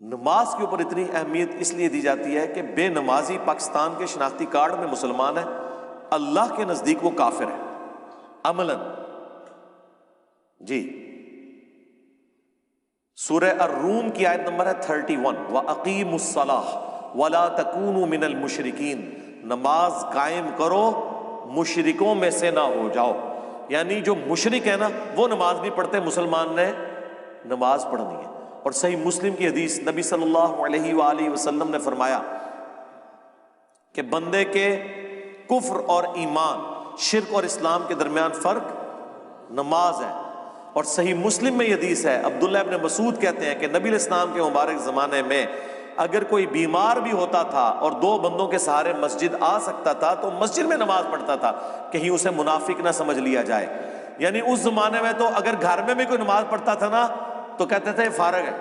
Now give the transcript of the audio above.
नमाज के ऊपर इतनी अहमियत इसलिए दी जाती है कि बेनमाजी पाकिस्तान के शनाख्ती कार्ड में मुसलमान है, अल्लाह के नजदीक वो काफिर है अमलन। जी, सूरह अर्रूम की आयत नंबर है 31, व अकीमुस्सलाह वला तकूनु मिनल मुशरिकीन, नमाज कायम करो, मुशरिकों में से ना हो जाओ। यानी जो मुशरिक है ना वो नमाज नहीं पढ़ते, मुसलमान ने नमाज पढ़नी है। और सही मुस्लिम की हदीस, नबी सल्लल्लाहु अलैहि वसल्लम ने फरमाया कि बंदे के कुफ्र और ईमान, शिर्क और इस्लाम के दरमियान फर्क नमाज है। और सही मुस्लिम में हदीस है, अब्दुल्लाह इब्न मसूद कहते हैं कि नबी इस्लाम के मुबारक ज़माने में अगर कोई बीमार भी होता था और दो बंदों के सहारे मस्जिद आ सकता था तो मस्जिद में नमाज पढ़ता था, कहीं उसे मुनाफिक ना समझ लिया जाए। यानी उस जमाने में तो अगर घर में भी कोई नमाज पढ़ता था ना तो कहते थे फारग है,